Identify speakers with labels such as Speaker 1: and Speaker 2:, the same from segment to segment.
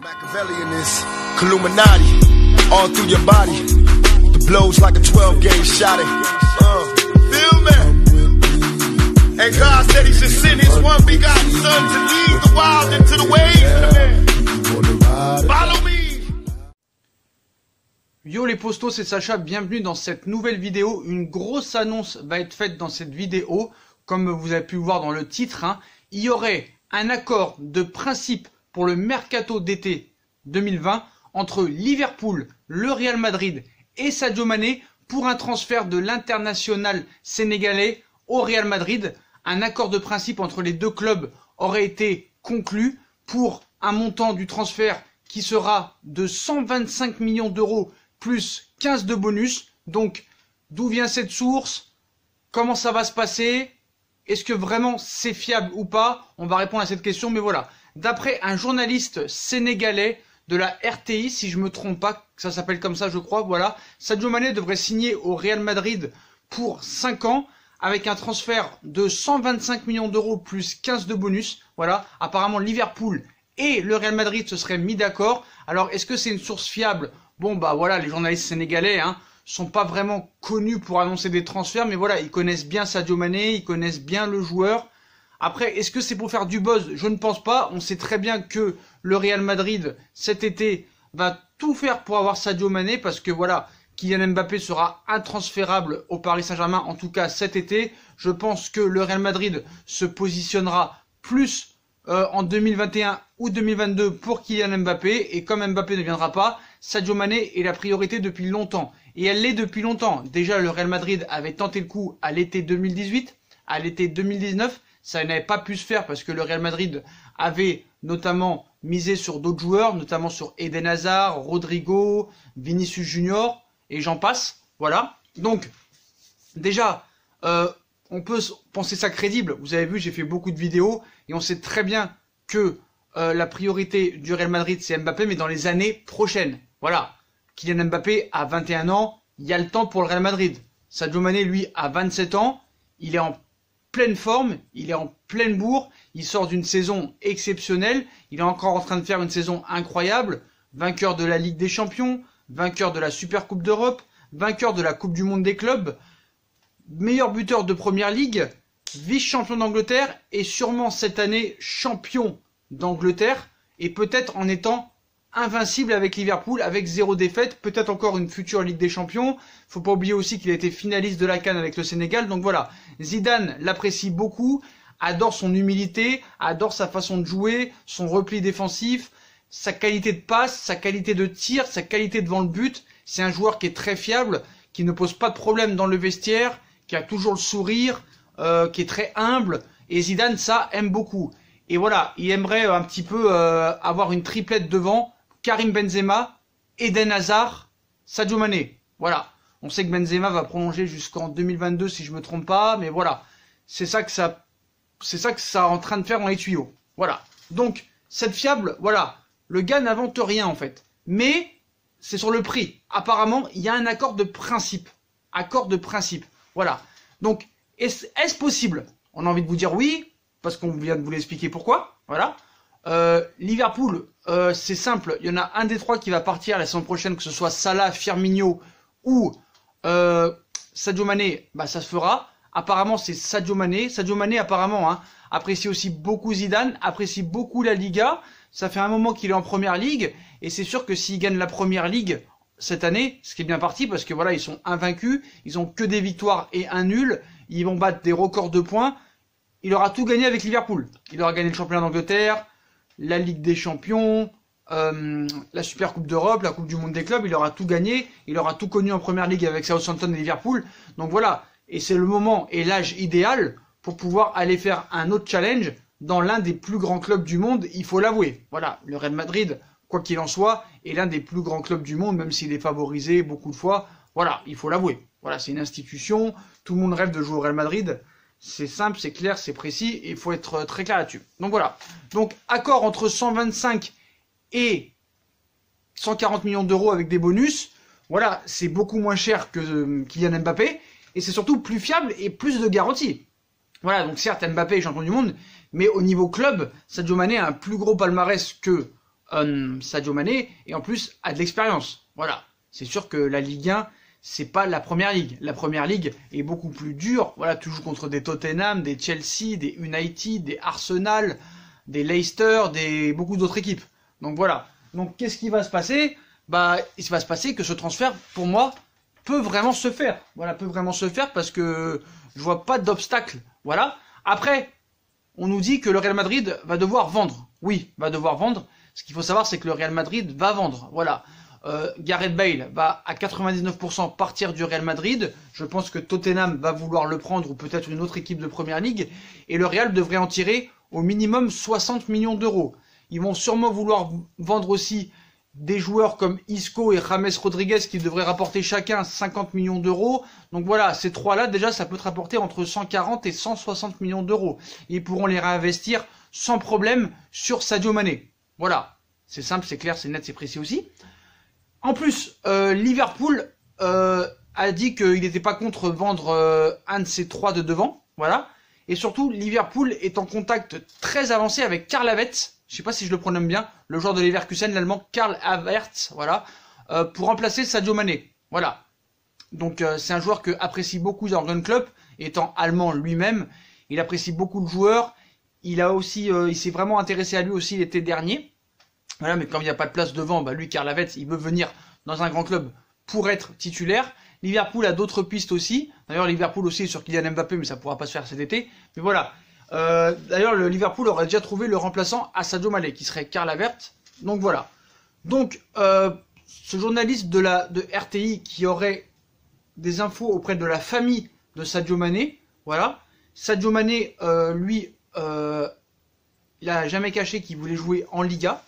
Speaker 1: Machiavelli in this Illuminati, all through your body. The blows like a 12-gauge shot. Feel me? And God said He should send His one begotten Son to lead the wild into the ways. Follow me.
Speaker 2: Yo les postos, c'est Sacha, bienvenue dans cette nouvelle vidéo. Une grosse annonce va être faite dans cette vidéo, comme vous avez pu le voir dans le titre. Il y aurait un accord de principe pour le mercato d'été 2020 entre Liverpool, le Real Madrid et Sadio Mané pour un transfert de l'international sénégalais au Real Madrid. Un accord de principe entre les deux clubs aurait été conclu pour un montant du transfert qui sera de 125 millions d'euros plus 15 de bonus. Donc, d'où vient cette source? Comment ça va se passer? Est-ce que vraiment c'est fiable ou pas? On va répondre à cette question, mais voilà. D'après un journaliste sénégalais de la RTI, si je me trompe pas, ça s'appelle comme ça je crois, voilà. Sadio Mané devrait signer au Real Madrid pour 5 ans avec un transfert de 125 millions d'euros plus 15 de bonus. Voilà, apparemment Liverpool et le Real Madrid se seraient mis d'accord. Alors est-ce que c'est une source fiable? Bon bah voilà, les journalistes sénégalais sont pas vraiment connus pour annoncer des transferts, mais voilà, ils connaissent bien Sadio Mané, ils connaissent bien le joueur. Après, est-ce que c'est pour faire du buzz? Je ne pense pas. On sait très bien que le Real Madrid, cet été, va tout faire pour avoir Sadio Mané parce que voilà, Kylian Mbappé sera intransférable au Paris Saint-Germain, en tout cas cet été. Je pense que le Real Madrid se positionnera plus en 2021 ou 2022 pour Kylian Mbappé. Et comme Mbappé ne viendra pas, Sadio Mané est la priorité depuis longtemps. Et elle l'est depuis longtemps. Déjà, le Real Madrid avait tenté le coup à l'été 2018, à l'été 2019. Ça n'avait pas pu se faire parce que le Real Madrid avait notamment misé sur d'autres joueurs, notamment sur Eden Hazard, Rodrigo, Vinicius Junior et j'en passe. Voilà. Donc, déjà, on peut penser ça crédible. Vous avez vu, j'ai fait beaucoup de vidéos et on sait très bien que la priorité du Real Madrid, c'est Mbappé, mais dans les années prochaines. Voilà. Kylian Mbappé a 21 ans, il y a le temps pour le Real Madrid. Sadio Mané, lui, a 27 ans, il est en pleine forme, il est en pleine bourre, il sort d'une saison exceptionnelle, il est encore en train de faire une saison incroyable, vainqueur de la Ligue des Champions, vainqueur de la Super Coupe d'Europe, vainqueur de la Coupe du Monde des clubs, meilleur buteur de Première Ligue, vice-champion d'Angleterre et sûrement cette année champion d'Angleterre et peut-être en étant invincible avec Liverpool, avec 0 défaite, peut-être encore une future Ligue des Champions. Faut pas oublier aussi qu'il a été finaliste de la CAN avec le Sénégal. Donc voilà, Zidane l'apprécie beaucoup, adore son humilité, adore sa façon de jouer, son repli défensif, sa qualité de passe, sa qualité de tir, sa qualité devant le but. C'est un joueur qui est très fiable, qui ne pose pas de problème dans le vestiaire, qui a toujours le sourire, qui est très humble. Et Zidane, ça, aime beaucoup. Et voilà, il aimerait un petit peu avoir une triplette devant. Karim Benzema, Eden Hazard, Sadio Mané. Voilà. On sait que Benzema va prolonger jusqu'en 2022 si je me trompe pas, mais voilà. C'est ça que ça est en train de faire dans les tuyaux. Voilà. Donc, cette fiable, voilà. Le gars n'invente rien en fait. Mais, c'est sur le prix. Apparemment, il y a un accord de principe. Accord de principe. Voilà. Donc, est-ce possible? On a envie de vous dire oui, parce qu'on vient de vous l'expliquer pourquoi. Voilà. Liverpool, c'est simple, il y en a un des trois qui va partir la saison prochaine, que ce soit Salah, Firmino ou Sadio Mané, bah ça se fera. Apparemment c'est Sadio Mané. Sadio Mané apparemment apprécie aussi beaucoup Zidane, apprécie beaucoup la Liga. Ça fait un moment qu'il est en Première Ligue et c'est sûr que s'il gagne la Première Ligue cette année, ce qui est bien parti parce que voilà, ils sont invaincus, ils ont que des victoires et un nul, ils vont battre des records de points. Il aura tout gagné avec Liverpool. Il aura gagné le championnat d'Angleterre, la Ligue des Champions, la Super Coupe d'Europe, la Coupe du Monde des clubs, il aura tout gagné, il aura tout connu en Première Ligue avec Southampton et Liverpool. Donc voilà, et c'est le moment et l'âge idéal pour pouvoir aller faire un autre challenge dans l'un des plus grands clubs du monde, il faut l'avouer. Voilà, le Real Madrid, quoi qu'il en soit, est l'un des plus grands clubs du monde, même s'il est favorisé beaucoup de fois. Voilà, il faut l'avouer. Voilà, c'est une institution, tout le monde rêve de jouer au Real Madrid. C'est simple, c'est clair, c'est précis, et il faut être très clair là-dessus. Donc voilà. Donc accord entre 125 et 140 millions d'euros avec des bonus. Voilà, c'est beaucoup moins cher que Kylian Mbappé, et c'est surtout plus fiable et plus de garanties. Voilà, donc certes Mbappé est champion du monde, mais au niveau club, Sadio Mané a un plus gros palmarès que Sadio Mané, et en plus a de l'expérience. Voilà, c'est sûr que la Ligue 1, c'est pas la Première Ligue. La Première Ligue est beaucoup plus dure. Voilà, tu joues contre des Tottenham, des Chelsea, des United, des Arsenal, des Leicester, beaucoup d'autres équipes. Donc voilà. Donc qu'est-ce qui va se passer? Bah, il va se passer que ce transfert, pour moi, peut vraiment se faire. Voilà, peut vraiment se faire parce que je vois pas d'obstacle. Voilà. Après, on nous dit que le Real Madrid va devoir vendre. Oui, va devoir vendre. Ce qu'il faut savoir, c'est que le Real Madrid va vendre. Voilà. Gareth Bale va à 99% partir du Real Madrid. Je pense que Tottenham va vouloir le prendre ou peut-être une autre équipe de Première Ligue. Et le Real devrait en tirer au minimum 60 millions d'euros. Ils vont sûrement vouloir vendre aussi des joueurs comme Isco et James Rodriguez qui devraient rapporter chacun 50 millions d'euros. Donc voilà, ces trois-là, déjà, ça peut te rapporter entre 140 et 160 millions d'euros. Ils pourront les réinvestir sans problème sur Sadio Mané. Voilà, c'est simple, c'est clair, c'est net, c'est précis aussi. En plus, Liverpool a dit qu'il n'était pas contre vendre un de ces trois de devant. Voilà. Et surtout, Liverpool est en contact très avancé avec Karl Havertz. Je ne sais pas si je le prononce bien. Le joueur de Leverkusen, l'allemand Karl Havertz. Voilà. Pour remplacer Sadio Mané. Voilà. Donc, c'est un joueur que apprécie beaucoup Jürgen Klopp. Étant allemand lui-même, il apprécie beaucoup le joueur. Il s'est vraiment intéressé à lui aussi l'été dernier. Voilà, mais comme il n'y a pas de place devant, bah lui, Karl Havertz, il veut venir dans un grand club pour être titulaire. Liverpool a d'autres pistes aussi. D'ailleurs, Liverpool aussi est sur Kylian Mbappé, mais ça ne pourra pas se faire cet été. Mais voilà. D'ailleurs, le Liverpool aurait déjà trouvé le remplaçant à Sadio Mané, qui serait Karl Havertz. Donc voilà. Donc, ce journaliste de RTI qui aurait des infos auprès de la famille de Sadio Mané, voilà. Sadio Mané, lui, il n'a jamais caché qu'il voulait jouer en Liga,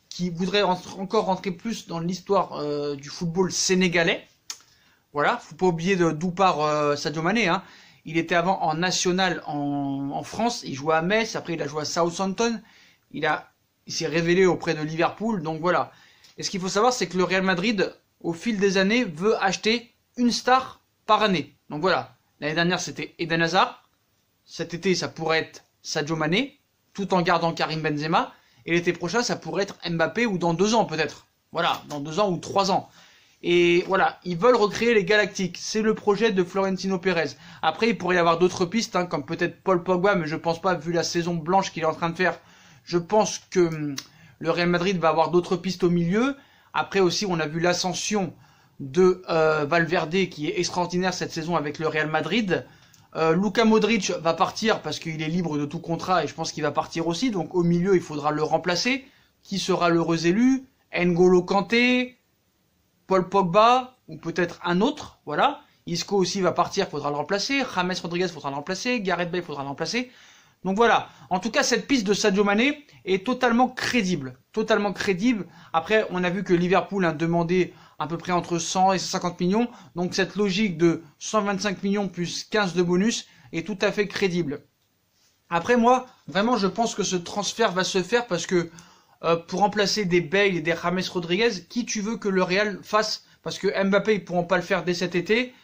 Speaker 2: qui voudrait encore rentrer plus dans l'histoire du football sénégalais. Voilà, faut pas oublier d'où part Sadio Mané. Hein. Il était avant en national en France, il jouait à Metz, après il a joué à Southampton, il s'est révélé auprès de Liverpool, donc voilà. Et ce qu'il faut savoir, c'est que le Real Madrid, au fil des années, veut acheter une star par année. Donc voilà, l'année dernière c'était Eden Hazard, cet été ça pourrait être Sadio Mané, tout en gardant Karim Benzema, et l'été prochain, ça pourrait être Mbappé ou dans 2 ans peut-être. Voilà, dans 2 ans ou 3 ans. Et voilà, ils veulent recréer les Galactiques. C'est le projet de Florentino Pérez. Après, il pourrait y avoir d'autres pistes, hein, comme peut-être Paul Pogba, mais je pense pas, vu la saison blanche qu'il est en train de faire. Je pense que le Real Madrid va avoir d'autres pistes au milieu. Après aussi, on a vu l'ascension de Valverde, qui est extraordinaire cette saison avec le Real Madrid. Luka Modric va partir parce qu'il est libre de tout contrat et je pense qu'il va partir aussi. Donc au milieu, il faudra le remplacer. Qui sera l'heureux élu? N'Golo Kanté, Paul Pogba ou peut-être un autre. Voilà. Isco aussi va partir, il faudra le remplacer. James Rodriguez, il faudra le remplacer. Gareth Bale, il faudra le remplacer. Donc voilà. En tout cas, cette piste de Sadio Mané est totalement crédible. Totalement crédible. Après, on a vu que Liverpool a demandé à peu près entre 100 et 150 millions. Donc cette logique de 125 millions plus 15 de bonus est tout à fait crédible. Après moi, vraiment je pense que ce transfert va se faire parce que pour remplacer des Bale et des James Rodriguez, qui tu veux que le Real fasse? Parce que Mbappé, ils pourront pas le faire dès cet été.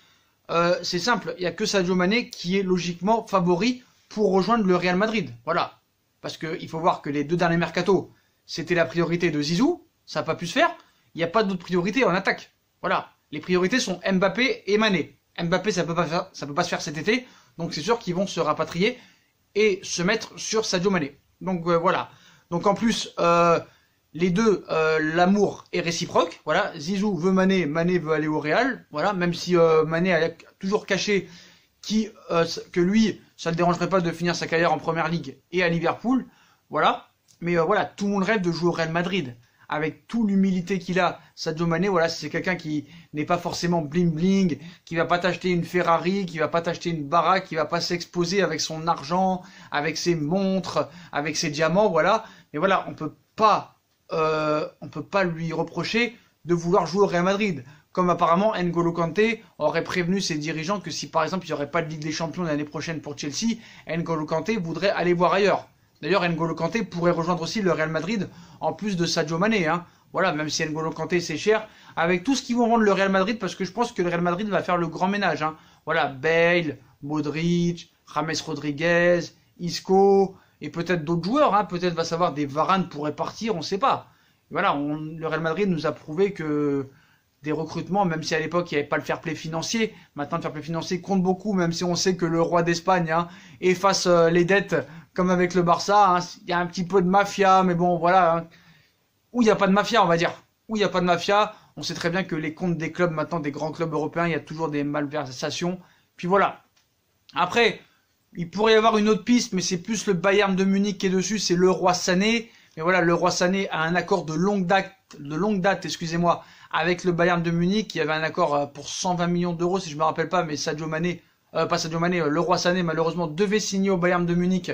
Speaker 2: C'est simple, il n'y a que Sadio Mané qui est logiquement favori pour rejoindre le Real Madrid. Voilà. Parce qu'il faut voir que les 2 derniers mercatos, c'était la priorité de Zizou. Ça n'a pas pu se faire. Il n'y a pas d'autre priorité en attaque. Voilà. Les priorités sont Mbappé et Mané. Mbappé, ça peut pas se faire cet été. Donc c'est sûr qu'ils vont se rapatrier et se mettre sur Sadio Mané. Donc voilà. Donc en plus, les deux, l'amour est réciproque. Voilà. Zizou veut Mané, Mané veut aller au Real. Voilà. Même si Mané a toujours caché que lui, ça ne le dérangerait pas de finir sa carrière en Première Ligue et à Liverpool. Voilà. Mais voilà, tout le monde rêve de jouer au Real Madrid. Avec toute l'humilité qu'il a, Sadio Mané, voilà, c'est quelqu'un qui n'est pas forcément bling bling, qui va pas t'acheter une Ferrari, qui va pas t'acheter une baraque, qui va pas s'exposer avec son argent, avec ses montres, avec ses diamants, voilà. Mais voilà, on peut pas lui reprocher de vouloir jouer au Real Madrid. Comme apparemment N'Golo Kanté aurait prévenu ses dirigeants que si par exemple il n'y aurait pas de Ligue des Champions l'année prochaine pour Chelsea, N'Golo Kanté voudrait aller voir ailleurs. D'ailleurs, N'Golo Kanté pourrait rejoindre aussi le Real Madrid en plus de Sadio Mané. Hein. Voilà, même si N'Golo Kanté c'est cher, avec tout ce qu'ils vont vendre le Real Madrid, parce que je pense que le Real Madrid va faire le grand ménage. Hein. Voilà, Bale, Modric, James Rodriguez, Isco, et peut-être d'autres joueurs. Hein. Peut-être va savoir des Varane pourraient partir, on ne sait pas. Voilà, le Real Madrid nous a prouvé que des recrutements, même si à l'époque il n'y avait pas le fair play financier, maintenant le fair play financier compte beaucoup, même si on sait que le roi d'Espagne hein, efface les dettes comme avec le Barça. Hein, il y a un petit peu de mafia, mais bon voilà. Hein, où il n'y a pas de mafia, on va dire. Où il n'y a pas de mafia, on sait très bien que les comptes des clubs, maintenant des grands clubs européens, il y a toujours des malversations. Puis voilà. Après, il pourrait y avoir une autre piste, mais c'est plus le Bayern de Munich qui est dessus, c'est Leroy Sané. Mais voilà, Leroy Sané a un accord de longue date, excusez-moi, avec le Bayern de Munich. Il y avait un accord pour 120 millions d'euros, si je me rappelle pas, mais Leroy Sané, malheureusement, devait signer au Bayern de Munich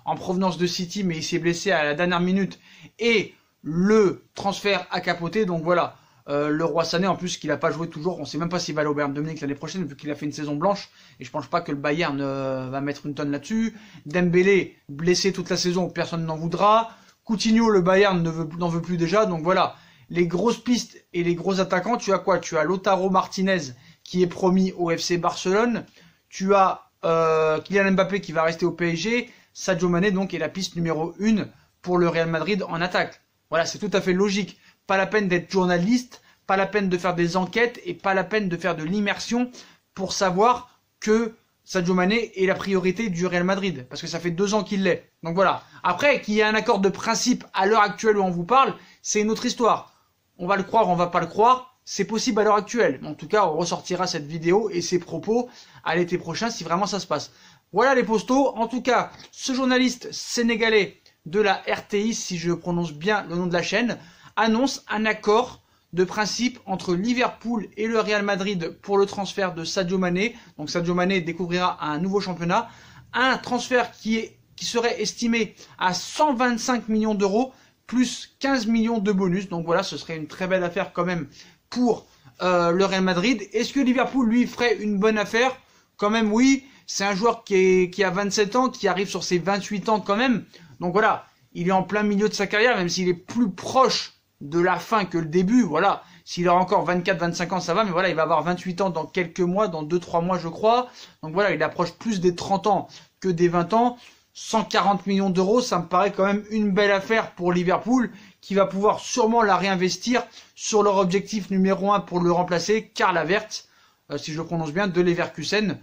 Speaker 2: en provenance de City, mais il s'est blessé à la dernière minute. Et le transfert a capoté, donc voilà. Leroy Sané, en plus, qu'il n'a pas joué toujours, on ne sait même pas s'il va aller au Bayern de Munich l'année prochaine, vu qu'il a fait une saison blanche, et je pense pas que le Bayern va mettre une tonne là-dessus. Dembélé, blessé toute la saison, personne n'en voudra. Coutinho, le Bayern n'en veut plus déjà, donc voilà. Les grosses pistes et les gros attaquants, tu as quoi? Tu as Lautaro Martinez, qui est promis au FC Barcelone. Tu as Kylian Mbappé, qui va rester au PSG. Sadio Mané, donc, est la piste numéro 1 pour le Real Madrid en attaque. Voilà, c'est tout à fait logique. Pas la peine d'être journaliste, pas la peine de faire des enquêtes et pas la peine de faire de l'immersion pour savoir que Sadio Mané est la priorité du Real Madrid. Parce que ça fait 2 ans qu'il l'est. Donc voilà. Après, qu'il y ait un accord de principe à l'heure actuelle où on vous parle, c'est une autre histoire. On va le croire, on va pas le croire. C'est possible à l'heure actuelle. En tout cas, on ressortira cette vidéo et ses propos à l'été prochain si vraiment ça se passe. Voilà les postos. En tout cas, ce journaliste sénégalais de la RTI, si je prononce bien le nom de la chaîne, annonce un accord de principe entre Liverpool et le Real Madrid pour le transfert de Sadio Mané. Donc Sadio Mané découvrira un nouveau championnat. Un transfert qui serait estimé à 125 millions d'euros plus 15 millions de bonus. Donc voilà, ce serait une très belle affaire quand même pour le Real Madrid. Est-ce que Liverpool, lui, ferait une bonne affaire? Quand même, oui. C'est un joueur qui a 27 ans, qui arrive sur ses 28 ans quand même. Donc voilà, il est en plein milieu de sa carrière, même s'il est plus proche de la fin que le début. Voilà, s'il a encore 24-25 ans, ça va, mais voilà, il va avoir 28 ans dans quelques mois, dans 2-3 mois, je crois. Donc voilà, il approche plus des 30 ans que des 20 ans. 140 millions d'euros, ça me paraît quand même une belle affaire pour Liverpool, qui va pouvoir sûrement la réinvestir sur leur objectif numéro 1 pour le remplacer, Karl Havertz, si je le prononce bien, de Leverkusen.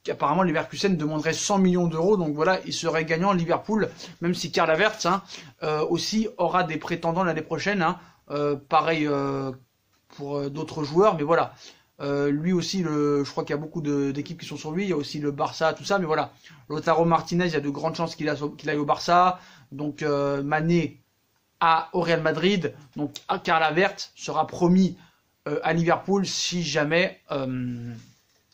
Speaker 2: Apparemment, Leverkusen demanderait 100 millions d'euros, donc voilà, il serait gagnant Liverpool, même si Karl Havertz aussi aura des prétendants l'année prochaine, pareil pour d'autres joueurs, mais voilà. Lui aussi, je crois qu'il y a beaucoup d'équipes qui sont sur lui, il y a aussi le Barça, tout ça, mais voilà. Lautaro Martinez, il y a de grandes chances qu'il aille au Barça, donc Mané au Real Madrid, donc Karl Havertz sera promis à Liverpool si jamais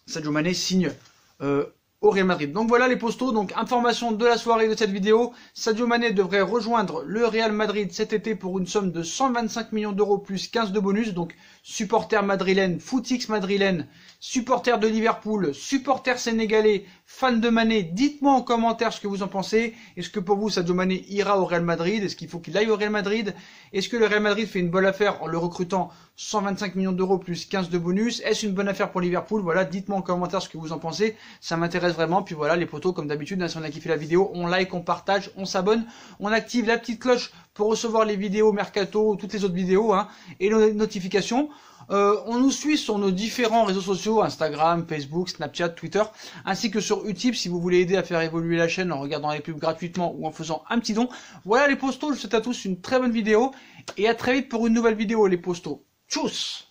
Speaker 2: Sadio Mané signe au Real Madrid. Donc voilà les postos, donc information de la soirée de cette vidéo. Sadio Mané devrait rejoindre le Real Madrid cet été pour une somme de 125 millions d'euros plus 15 de bonus. Donc supporters madrilènes, footix madrilène, supporters de Liverpool, supporters sénégalais, fans de Mané, dites-moi en commentaire ce que vous en pensez. Est-ce que pour vous Sadio Mané ira au Real Madrid? Est-ce qu'il faut qu'il aille au Real Madrid? Est-ce que le Real Madrid fait une bonne affaire en le recrutant 125 millions d'euros plus 15 de bonus? Est-ce une bonne affaire pour Liverpool? Voilà, dites-moi en commentaire ce que vous en pensez. Ça m'intéresse vraiment. Puis voilà les potos, comme d'habitude, si on a kiffé la vidéo, on like, on partage, on s'abonne, on active la petite cloche pour recevoir les vidéos Mercato, toutes les autres vidéos et les notifications. On nous suit sur nos différents réseaux sociaux, Instagram, Facebook, Snapchat, Twitter, ainsi que sur Utip si vous voulez aider à faire évoluer la chaîne en regardant les pubs gratuitement ou en faisant un petit don. Voilà les postos, je vous souhaite à tous une très bonne vidéo et à très vite pour une nouvelle vidéo les postos. Tchuss!